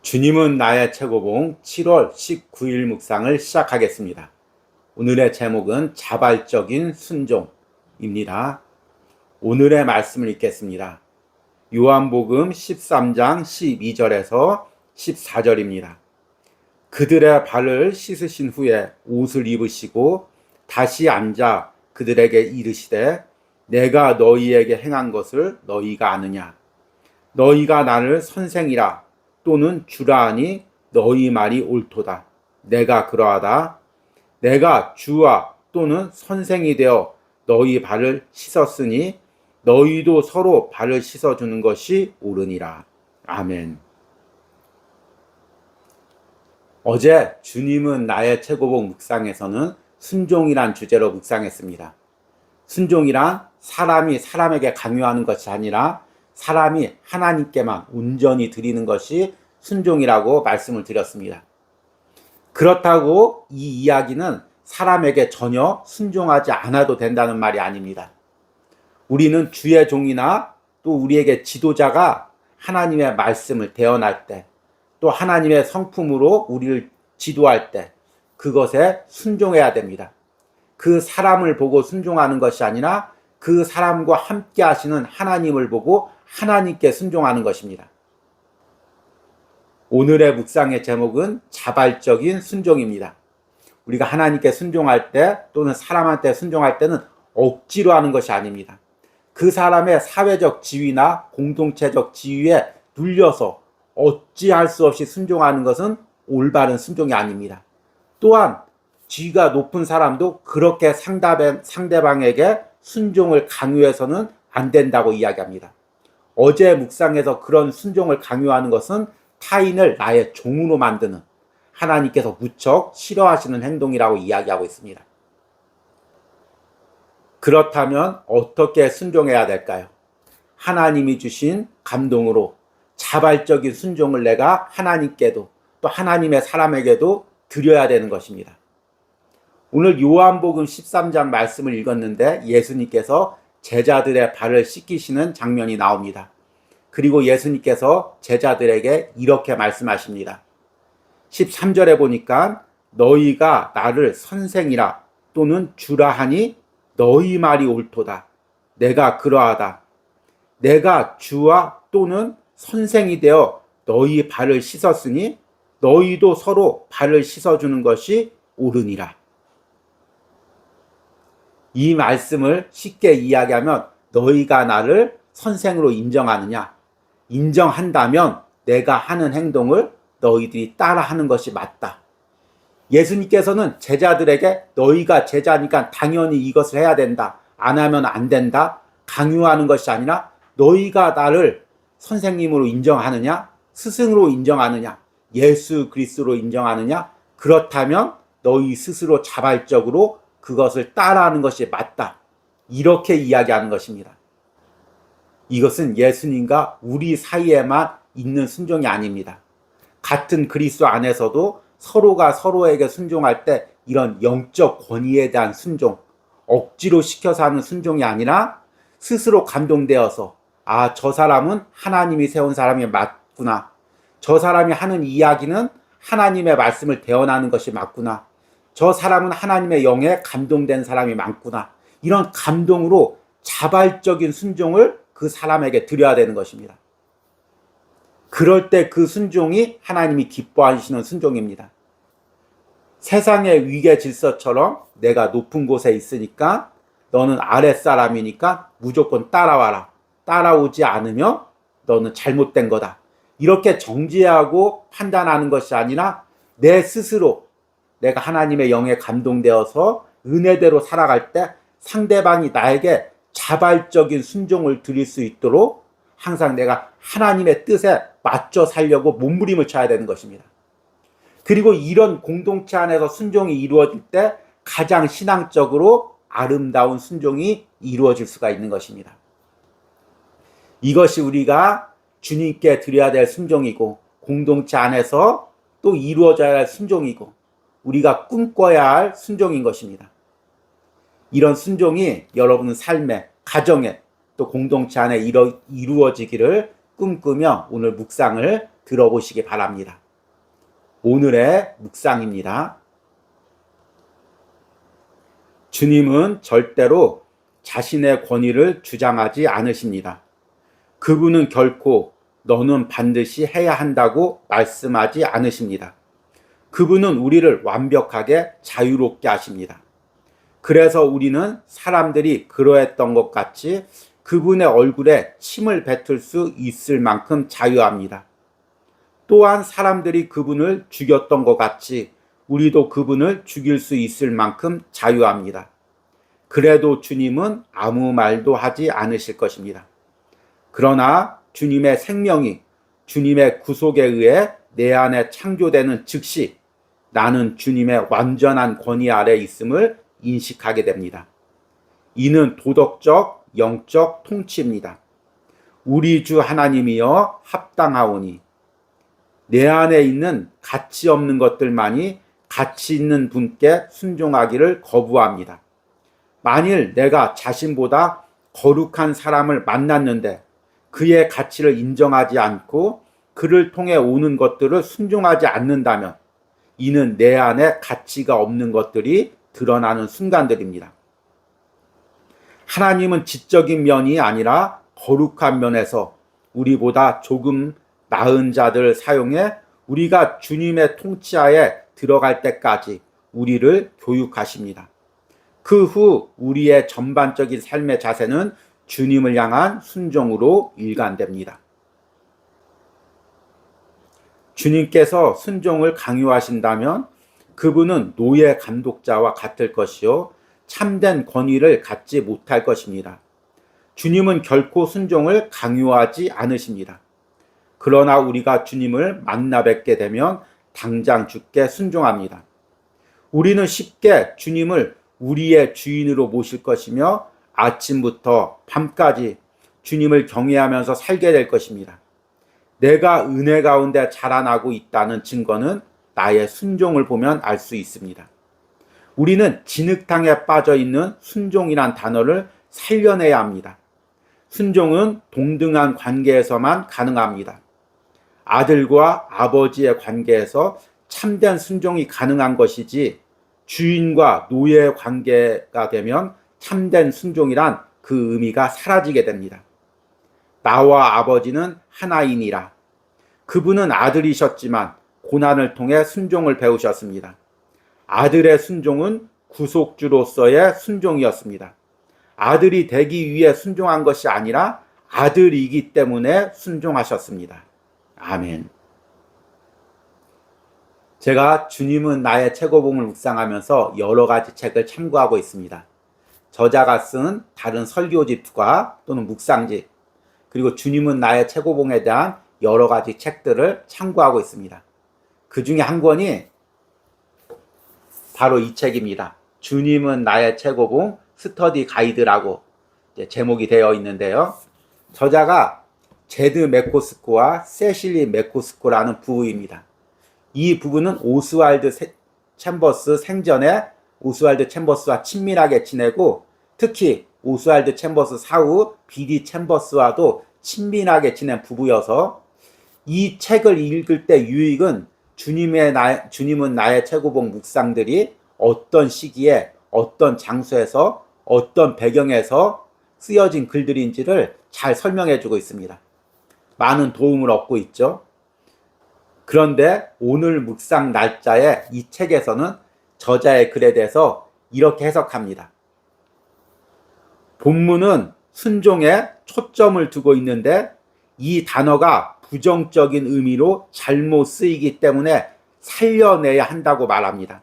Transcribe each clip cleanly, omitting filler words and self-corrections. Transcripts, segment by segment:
주님은 나의 최고봉 7월 19일 묵상을 시작하겠습니다. 오늘의 제목은 자발적인 순종입니다. 오늘의 말씀을 읽겠습니다. 요한복음 13장 12절에서 14절입니다. 그들의 발을 씻으신 후에 옷을 입으시고 다시 앉아 그들에게 이르시되 내가 너희에게 행한 것을 너희가 아느냐? 너희가 나를 선생이라 또는 주라 하니 너희 말이 옳도다. 내가 그러하다. 내가 주와 또는 선생이 되어 너희 발을 씻었으니 너희도 서로 발을 씻어주는 것이 옳으니라. 아멘. 어제 주님은 나의 최고봉 묵상에서는 순종이란 주제로 묵상했습니다. 순종이란 사람이 사람에게 강요하는 것이 아니라 사람이 하나님께만 온전히 드리는 것이 순종이라고 말씀을 드렸습니다. 그렇다고 이 이야기는 사람에게 전혀 순종하지 않아도 된다는 말이 아닙니다. 우리는 주의 종이나 또 우리에게 지도자가 하나님의 말씀을 대언할 때, 또 하나님의 성품으로 우리를 지도할 때 그것에 순종해야 됩니다. 그 사람을 보고 순종하는 것이 아니라 그 사람과 함께 하시는 하나님을 보고 하나님께 순종하는 것입니다. 오늘의 묵상의 제목은 자발적인 순종입니다. 우리가 하나님께 순종할 때 또는 사람한테 순종할 때는 억지로 하는 것이 아닙니다. 그 사람의 사회적 지위나 공동체적 지위에 눌려서 어찌할 수 없이 순종하는 것은 올바른 순종이 아닙니다. 또한 지위가 높은 사람도 그렇게 상대방에게 순종을 강요해서는 안 된다고 이야기합니다. 어제 묵상에서 그런 순종을 강요하는 것은 타인을 나의 종으로 만드는 하나님께서 무척 싫어하시는 행동이라고 이야기하고 있습니다. 그렇다면 어떻게 순종해야 될까요? 하나님이 주신 감동으로 자발적인 순종을 내가 하나님께도 또 하나님의 사람에게도 드려야 되는 것입니다. 오늘 요한복음 13장 말씀을 읽었는데 예수님께서 제자들의 발을 씻기시는 장면이 나옵니다. 그리고 예수님께서 제자들에게 이렇게 말씀하십니다. 13절에 보니까 너희가 나를 선생이라 또는 주라 하니 너희 말이 옳도다. 내가 그러하다. 내가 주와 또는 선생이 되어 너희 발을 씻었으니 너희도 서로 발을 씻어주는 것이 옳으니라. 이 말씀을 쉽게 이야기하면 너희가 나를 선생으로 인정하느냐? 인정한다면 내가 하는 행동을 너희들이 따라하는 것이 맞다. 예수님께서는 제자들에게 너희가 제자니까 당연히 이것을 해야 된다. 안 하면 안 된다. 강요하는 것이 아니라 너희가 나를 선생님으로 인정하느냐? 스승으로 인정하느냐? 예수 그리스도로 인정하느냐? 그렇다면 너희 스스로 자발적으로 그것을 따라하는 것이 맞다. 이렇게 이야기하는 것입니다. 이것은 예수님과 우리 사이에만 있는 순종이 아닙니다. 같은 그리스도 안에서도 서로가 서로에게 순종할 때 이런 영적 권위에 대한 순종, 억지로 시켜서 하는 순종이 아니라 스스로 감동되어서 저 사람은 하나님이 세운 사람이 맞구나. 저 사람이 하는 이야기는 하나님의 말씀을 대언하는 것이 맞구나. 저 사람은 하나님의 영에 감동된 사람이 많구나. 이런 감동으로 자발적인 순종을 그 사람에게 드려야 되는 것입니다. 그럴 때 그 순종이 하나님이 기뻐하시는 순종입니다. 세상의 위계 질서처럼 내가 높은 곳에 있으니까 너는 아랫사람이니까 무조건 따라와라. 따라오지 않으면 너는 잘못된 거다. 이렇게 정죄하고 판단하는 것이 아니라 내 스스로 내가 하나님의 영에 감동되어서 은혜대로 살아갈 때 상대방이 나에게 자발적인 순종을 드릴 수 있도록 항상 내가 하나님의 뜻에 맞춰 살려고 몸부림을 쳐야 되는 것입니다. 그리고 이런 공동체 안에서 순종이 이루어질 때 가장 신앙적으로 아름다운 순종이 이루어질 수가 있는 것입니다. 이것이 우리가 주님께 드려야 될 순종이고 공동체 안에서 또 이루어져야 할 순종이고 우리가 꿈꿔야 할 순종인 것입니다. 이런 순종이 여러분 삶에, 가정에, 또 공동체 안에 이루어지기를 꿈꾸며 오늘 묵상을 들어보시기 바랍니다. 오늘의 묵상입니다. 주님은 절대로 자신의 권위를 주장하지 않으십니다. 그분은 결코 너는 반드시 해야 한다고 말씀하지 않으십니다. 그분은 우리를 완벽하게 자유롭게 하십니다. 그래서 우리는 사람들이 그러했던 것 같이 그분의 얼굴에 침을 뱉을 수 있을 만큼 자유합니다. 또한 사람들이 그분을 죽였던 것 같이 우리도 그분을 죽일 수 있을 만큼 자유합니다. 그래도 주님은 아무 말도 하지 않으실 것입니다. 그러나 주님의 생명이 주님의 구속에 의해 내 안에 창조되는 즉시 나는 주님의 완전한 권위 아래 있음을 인식하게 됩니다. 이는 도덕적, 영적 통치입니다. 우리 주 하나님이여 합당하오니 내 안에 있는 가치 없는 것들만이 가치 있는 분께 순종하기를 거부합니다. 만일 내가 자신보다 거룩한 사람을 만났는데 그의 가치를 인정하지 않고 그를 통해 오는 것들을 순종하지 않는다면 이는 내 안에 가치가 없는 것들이 드러나는 순간들입니다. 하나님은 지적인 면이 아니라 거룩한 면에서 우리보다 조금 나은 자들을 사용해 우리가 주님의 통치하에 들어갈 때까지 우리를 교육하십니다. 그 후 우리의 전반적인 삶의 자세는 주님을 향한 순종으로 일관됩니다. 주님께서 순종을 강요하신다면 그분은 노예 감독자와 같을 것이요 참된 권위를 갖지 못할 것입니다. 주님은 결코 순종을 강요하지 않으십니다. 그러나 우리가 주님을 만나 뵙게 되면 당장 주께 순종합니다. 우리는 쉽게 주님을 우리의 주인으로 모실 것이며 아침부터 밤까지 주님을 경외하면서 살게 될 것입니다. 내가 은혜 가운데 자라나고 있다는 증거는 나의 순종을 보면 알 수 있습니다. 우리는 진흙탕에 빠져 있는 순종이란 단어를 살려내야 합니다. 순종은 동등한 관계에서만 가능합니다. 아들과 아버지의 관계에서 참된 순종이 가능한 것이지 주인과 노예의 관계가 되면 참된 순종이란 그 의미가 사라지게 됩니다. 나와 아버지는 하나이니라. 그분은 아들이셨지만 고난을 통해 순종을 배우셨습니다. 아들의 순종은 구속주로서의 순종이었습니다. 아들이 되기 위해 순종한 것이 아니라 아들이기 때문에 순종하셨습니다. 아멘. 제가 주님은 나의 최고봉을 묵상하면서 여러 가지 책을 참고하고 있습니다. 저자가 쓴 다른 설교집과 또는 묵상집, 그리고 주님은 나의 최고봉에 대한 여러 가지 책들을 참고하고 있습니다. 그 중에 한 권이 바로 이 책입니다. 주님은 나의 최고봉 스터디 가이드라고 제목이 되어 있는데요. 저자가 제드 맥코스코와 세실리 맥코스코라는 부부입니다. 이 부부는 오스왈드 챔버스 생전에 오스왈드 챔버스와 친밀하게 지내고 특히 오스왈드 챔버스 사후 비디 챔버스와도 친밀하게 지낸 부부여서 이 책을 읽을 때 유익은 주님은 나의 최고봉 묵상들이 어떤 시기에 어떤 장소에서 어떤 배경에서 쓰여진 글들인지를 잘 설명해 주고 있습니다. 많은 도움을 얻고 있죠. 그런데 오늘 묵상 날짜에 이 책에서는 저자의 글에 대해서 이렇게 해석합니다. 본문은 순종에 초점을 두고 있는데 이 단어가 부정적인 의미로 잘못 쓰이기 때문에 살려내야 한다고 말합니다.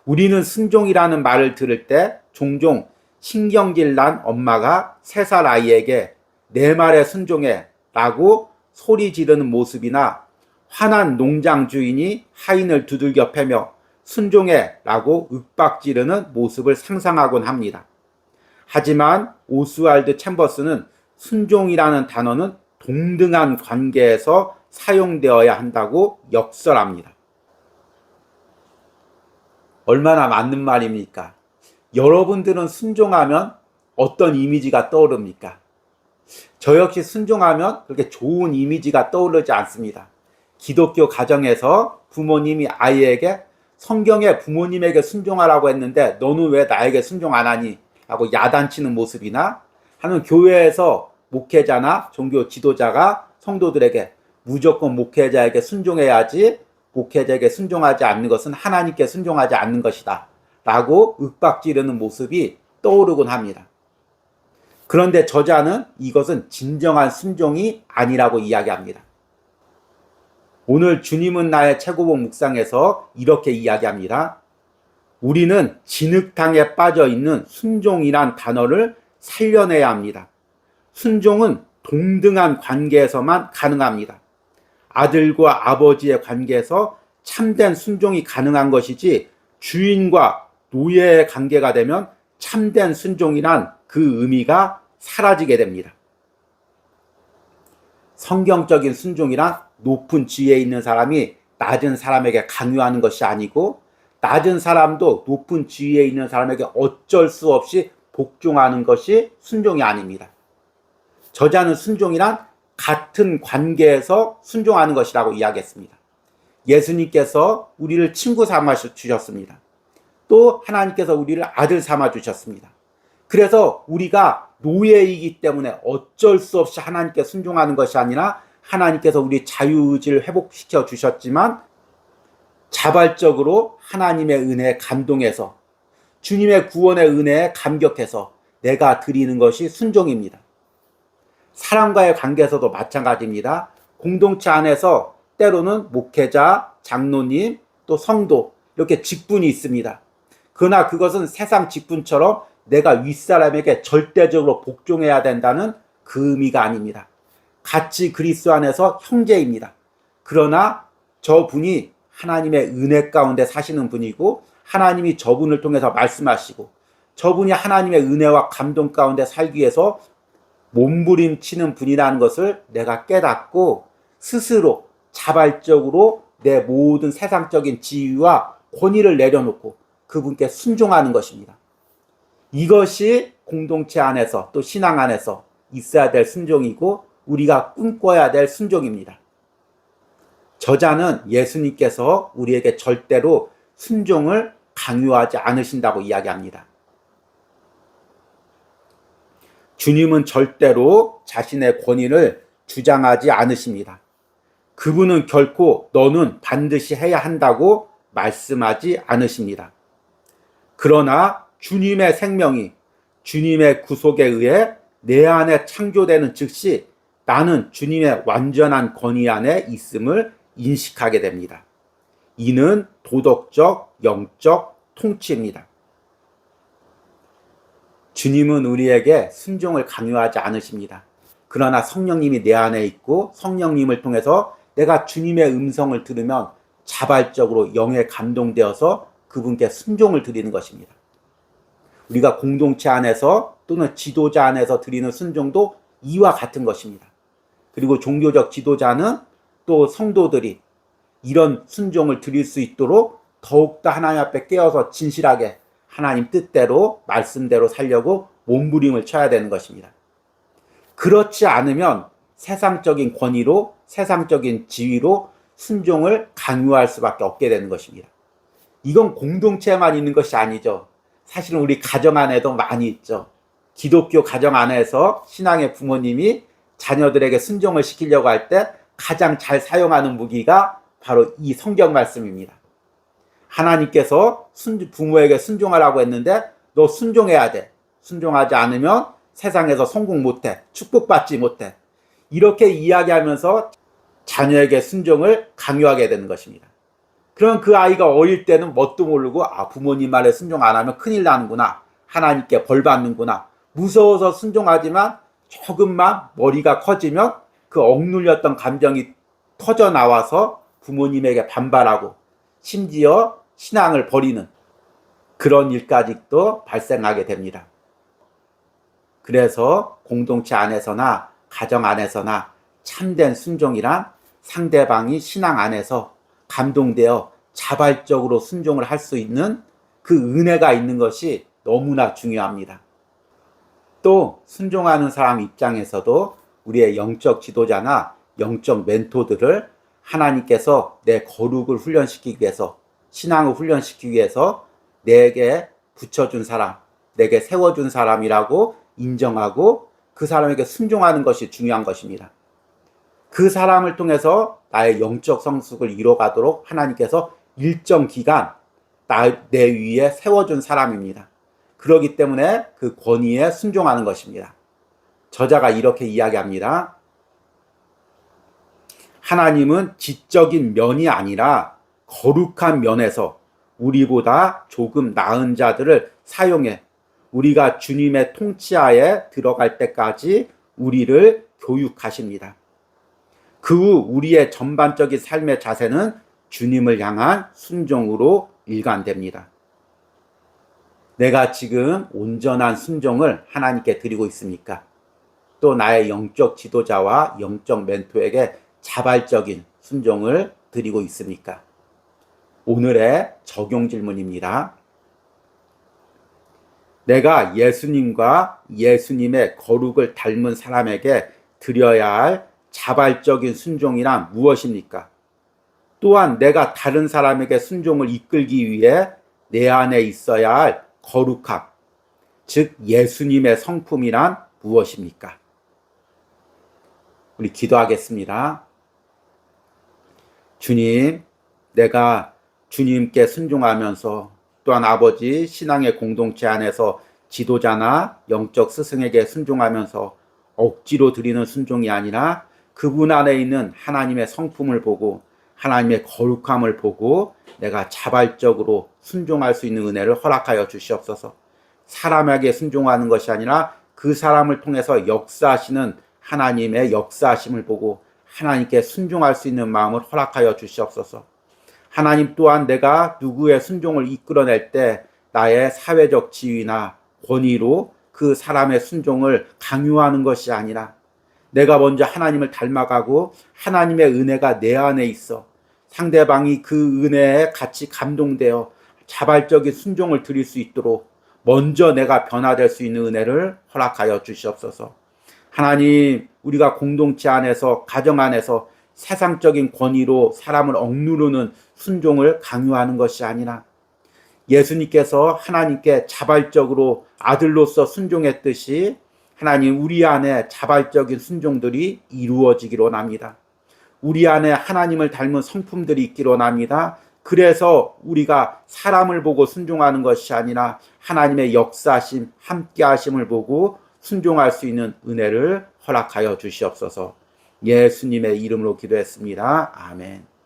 우리는 순종이라는 말을 들을 때 종종 신경질 난 엄마가 3살 아이에게 내 말에 순종해 라고 소리 지르는 모습이나 화난 농장 주인이 하인을 두들겨 패며 순종해 라고 윽박 지르는 모습을 상상하곤 합니다. 하지만 오스왈드 챔버스는 순종이라는 단어는 동등한 관계에서 사용되어야 한다고 역설합니다. 얼마나 맞는 말입니까? 여러분들은 순종하면 어떤 이미지가 떠오릅니까? 저 역시 순종하면 그렇게 좋은 이미지가 떠오르지 않습니다. 기독교 가정에서 부모님이 아이에게 성경에 부모님에게 순종하라고 했는데 너는 왜 나에게 순종 안 하니? 라고 야단치는 모습이나, 하는 교회에서 목회자나 종교 지도자가 성도들에게 무조건 목회자에게 순종해야지, 목회자에게 순종하지 않는 것은 하나님께 순종하지 않는 것이다 라고 윽박지르는 모습이 떠오르곤 합니다. 그런데 저자는 이것은 진정한 순종이 아니라고 이야기합니다. 오늘 주님은 나의 최고봉 묵상에서 이렇게 이야기합니다. 우리는 진흙탕에 빠져 있는 순종이란 단어를 살려내야 합니다. 순종은 동등한 관계에서만 가능합니다. 아들과 아버지의 관계에서 참된 순종이 가능한 것이지, 주인과 노예의 관계가 되면 참된 순종이란 그 의미가 사라지게 됩니다. 성경적인 순종이란 높은 지위에 있는 사람이 낮은 사람에게 강요하는 것이 아니고, 낮은 사람도 높은 지위에 있는 사람에게 어쩔 수 없이 복종하는 것이 순종이 아닙니다. 저자는 순종이란 같은 관계에서 순종하는 것이라고 이야기했습니다. 예수님께서 우리를 친구 삼아 주셨습니다. 또 하나님께서 우리를 아들 삼아 주셨습니다. 그래서 우리가 노예이기 때문에 어쩔 수 없이 하나님께 순종하는 것이 아니라, 하나님께서 우리 자유의지를 회복시켜 주셨지만 자발적으로 하나님의 은혜에 감동해서, 주님의 구원의 은혜에 감격해서 내가 드리는 것이 순종입니다. 사람과의 관계에서도 마찬가지입니다. 공동체 안에서 때로는 목회자, 장로님, 또 성도, 이렇게 직분이 있습니다. 그러나 그것은 세상 직분처럼 내가 윗사람에게 절대적으로 복종해야 된다는 그 의미가 아닙니다. 같이 그리스도 안에서 형제입니다. 그러나 저분이 하나님의 은혜 가운데 사시는 분이고, 하나님이 저분을 통해서 말씀하시고, 저분이 하나님의 은혜와 감동 가운데 살기 위해서 몸부림치는 분이라는 것을 내가 깨닫고, 스스로 자발적으로 내 모든 세상적인 지위와 권위를 내려놓고 그분께 순종하는 것입니다. 이것이 공동체 안에서, 또 신앙 안에서 있어야 될 순종이고, 우리가 꿈꿔야 될 순종입니다. 저자는 예수님께서 우리에게 절대로 순종을 강요하지 않으신다고 이야기합니다. 주님은 절대로 자신의 권위를 주장하지 않으십니다. 그분은 결코 너는 반드시 해야 한다고 말씀하지 않으십니다. 그러나 주님의 생명이, 주님의 구속에 의해 내 안에 창조되는 즉시 나는 주님의 완전한 권위 안에 있음을 인식하게 됩니다. 이는 도덕적, 영적 통치입니다. 주님은 우리에게 순종을 강요하지 않으십니다. 그러나 성령님이 내 안에 있고, 성령님을 통해서 내가 주님의 음성을 들으면 자발적으로 영에 감동되어서 그분께 순종을 드리는 것입니다. 우리가 공동체 안에서 또는 지도자 안에서 드리는 순종도 이와 같은 것입니다. 그리고 종교적 지도자는, 또 성도들이 이런 순종을 드릴 수 있도록 더욱더 하나님 앞에 깨어서 진실하게 하나님 뜻대로, 말씀대로 살려고 몸부림을 쳐야 되는 것입니다. 그렇지 않으면 세상적인 권위로, 세상적인 지위로 순종을 강요할 수밖에 없게 되는 것입니다. 이건 공동체에만 있는 것이 아니죠. 사실은 우리 가정 안에도 많이 있죠. 기독교 가정 안에서 신앙의 부모님이 자녀들에게 순종을 시키려고 할 때 가장 잘 사용하는 무기가 바로 이 성경 말씀입니다. 하나님께서 부모에게 순종하라고 했는데 너 순종해야 돼. 순종하지 않으면 세상에서 성공 못해. 축복받지 못해. 이렇게 이야기하면서 자녀에게 순종을 강요하게 되는 것입니다. 그럼 그 아이가 어릴 때는 뭣도 모르고, 부모님 말에 순종 안 하면 큰일 나는구나, 하나님께 벌 받는구나, 무서워서 순종하지만 조금만 머리가 커지면 그 억눌렸던 감정이 터져 나와서 부모님에게 반발하고 심지어 신앙을 버리는 그런 일까지도 발생하게 됩니다. 그래서 공동체 안에서나 가정 안에서나 참된 순종이란 상대방이 신앙 안에서 감동되어 자발적으로 순종을 할 수 있는 그 은혜가 있는 것이 너무나 중요합니다. 또 순종하는 사람 입장에서도 우리의 영적 지도자나 영적 멘토들을 하나님께서 내 거룩을 훈련시키기 위해서, 신앙을 훈련시키기 위해서 내게 붙여준 사람, 내게 세워준 사람이라고 인정하고 그 사람에게 순종하는 것이 중요한 것입니다. 그 사람을 통해서 나의 영적 성숙을 이뤄가도록 하나님께서 일정 기간 내 위에 세워준 사람입니다. 그렇기 때문에 그 권위에 순종하는 것입니다. 저자가 이렇게 이야기합니다. 하나님은 지적인 면이 아니라 거룩한 면에서 우리보다 조금 나은 자들을 사용해 우리가 주님의 통치하에 들어갈 때까지 우리를 교육하십니다. 그 후 우리의 전반적인 삶의 자세는 주님을 향한 순종으로 일관됩니다. 내가 지금 온전한 순종을 하나님께 드리고 있습니까? 또 나의 영적 지도자와 영적 멘토에게 자발적인 순종을 드리고 있습니까? 오늘의 적용 질문입니다. 내가 예수님과 예수님의 거룩을 닮은 사람에게 드려야 할 자발적인 순종이란 무엇입니까? 또한 내가 다른 사람에게 순종을 이끌기 위해 내 안에 있어야 할 거룩함, 즉 예수님의 성품이란 무엇입니까? 우리 기도하겠습니다. 주님, 내가 주님께 순종하면서 또한 아버지 신앙의 공동체 안에서 지도자나 영적 스승에게 순종하면서 억지로 드리는 순종이 아니라 그분 안에 있는 하나님의 성품을 보고 하나님의 거룩함을 보고 내가 자발적으로 순종할 수 있는 은혜를 허락하여 주시옵소서. 사람에게 순종하는 것이 아니라 그 사람을 통해서 역사하시는 하나님의 역사하심을 보고 하나님께 순종할 수 있는 마음을 허락하여 주시옵소서. 하나님 또한 내가 누구의 순종을 이끌어낼 때 나의 사회적 지위나 권위로 그 사람의 순종을 강요하는 것이 아니라 내가 먼저 하나님을 닮아가고 하나님의 은혜가 내 안에 있어 상대방이 그 은혜에 같이 감동되어 자발적인 순종을 드릴 수 있도록 먼저 내가 변화될 수 있는 은혜를 허락하여 주시옵소서. 하나님, 우리가 공동체 안에서 가정 안에서 세상적인 권위로 사람을 억누르는 순종을 강요하는 것이 아니라 예수님께서 하나님께 자발적으로 아들로서 순종했듯이 하나님 우리 안에 자발적인 순종들이 이루어지기로 원합니다. 우리 안에 하나님을 닮은 성품들이 있기로 원합니다. 그래서 우리가 사람을 보고 순종하는 것이 아니라 하나님의 역사하심, 함께하심을 보고 순종할 수 있는 은혜를 허락하여 주시옵소서. 예수님의 이름으로 기도했습니다. 아멘.